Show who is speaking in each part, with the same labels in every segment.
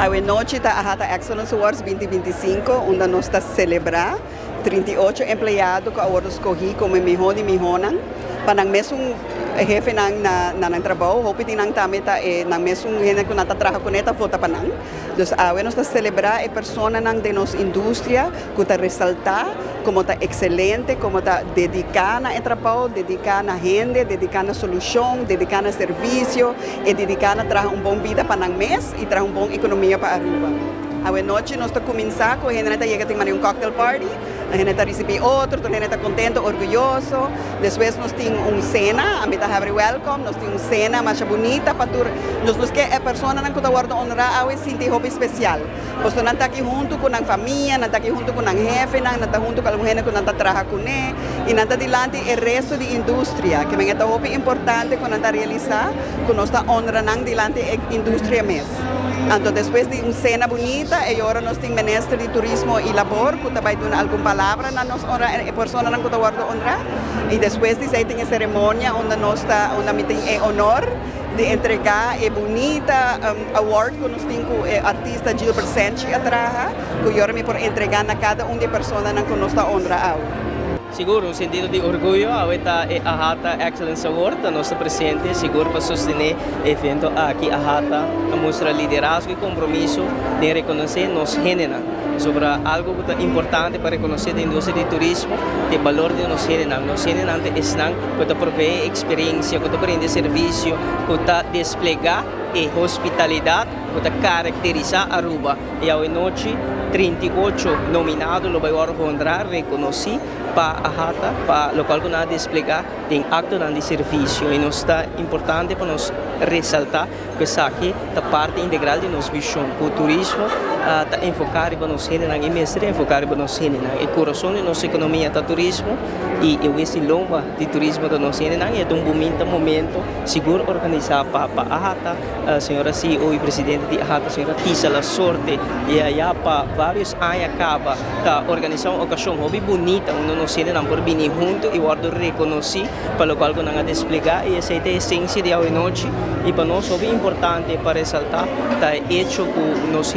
Speaker 1: Hoy noche está Ahata Excellence Awards 2025, onde nós está celebrar 38 empregados que agora escolhi como mejor e mejoran. Para mesmo jefe na trabalho, hope que nang também tá na mesmo gente que nata trabalha com neta vota para nang. Então, nós está celebrar a pessoa nang de nossa indústria que está ressaltar como está excelente, como está dedicada ao trabalho, dedicada à gente, dedicada à solução, dedicada ao serviço e dedicada a trazer bom vida para nang mês e trazer boa economia para Aruba. Hoje noite nós estamos começar com a gente chega tem um cocktail party, a gente recebe outro, a gente está contente, orgulhoso. Depois nós temos cena, a gente está welcome, nós temos cena mais bonita para todos. Nós que a pessoa não está guardando honrar hoje sente hobby especial. Nós não está aqui junto com a família, não está aqui junto com a jefe, não está junto com a gente que não está trabalhando com ele e não está dilante o resto da indústria, que é um hobby importante que nós está realizar, que nós está honrando dilante da indústria mesmo. Então, depois de uma cena bonita, e agora nós temos o Ministro de Turismo e Labor, que vai dar alguma palavra na nossa honra, a pessoa que está guardando honra. E depois disso, tem a cerimônia onde nós temos o honor de entregar a bonita award que nós temos com o artista Gilbert Senchi atrás, que agora me por entregar a cada uma das pessoas que nós está honrando.
Speaker 2: Seguro, um sentido de orgulho, a Ahata Excellence Award, a nossa presidente, seguro para sostener o evento aqui, Ahata, a mostrar liderazgo e compromisso de reconhecer nos gêneros sobre algo que é importante para reconhecer a indústria de turismo, o valor de nos gêneros. Nos gêneros estão que provém experiência, que prende serviço, que desplegar e hospitalidade, que caracterizar Aruba. E hoje noite, 38 nominados, lo vai honrar, reconhecer para a Ahata, para o local que nós desplegar, tem acto de serviço. E não está importante para nós ressaltar que isso aqui é parte integral de nossa visão. O turismo está enfocado para nós e mestre enfocado para nós. O coração de nossa economia é o turismo e esse lomba de turismo da nossa é um momento seguro organizado para a Ahata, a senhora CEO e presidente de Ahata, a senhora Tisa La Sorte, e aí para vários anos acaba de organizar uma ocasião hobby bonita, onde nós não por vir junto e guardo reconhecer para o qual nós desplegar e essa é a essência de hoje noite e para nós é importante para ressaltar está hecho que nós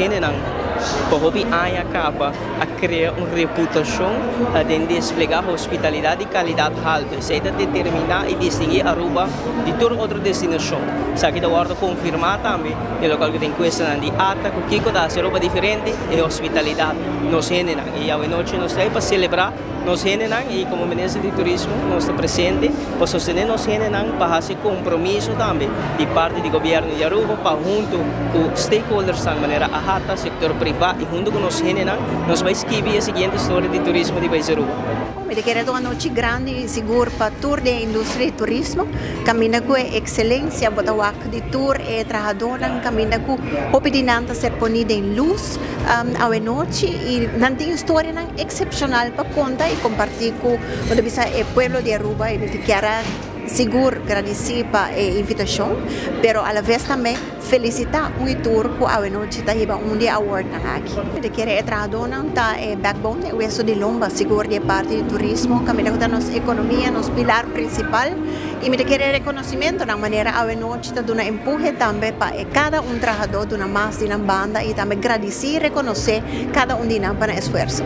Speaker 2: para hobby acaba a criar uma reputação de desplegar hospitalidade e qualidade alta. Isso é determinar e distinguir Aruba de toda outra destinação. Isso aqui está confirmar também o local que tem questão de ata, que o da Aruba diferente é hospitalidade. Nós generam e hoje noite nós estamos para celebrar nós generam e como Ministro de Turismo nós estamos presentes para sostener nós generam para fazer compromisso também de parte do governo de Aruba para junto com stakeholders de maneira Ahata, sector privado e junto com nós generam nós vamos escrever a seguinte história de turismo de país Aruba.
Speaker 3: Me quero uma noite grande e segura para toda a indústria de turismo, caminha com excelência, bota o arco de tour e trabalhadora, caminha com opinião ser ponida em luz à noite e não tem história excepcional para contar e compartilhar com o povo de Aruba e me quero seguro agradecer para a invitação, pero a la vez também felicitar um tour que a noite está iba dia award aqui. De que é trabalhador tá backbone o resto de lomba seguro de parte do turismo, caminha com nossa economia, nosso pilar principal e me quer reconhecimento na maneira a noite está dando empurre também para cada trabalhador de uma mais de uma banda e também agradecer e reconhecer cada de nós para esforço.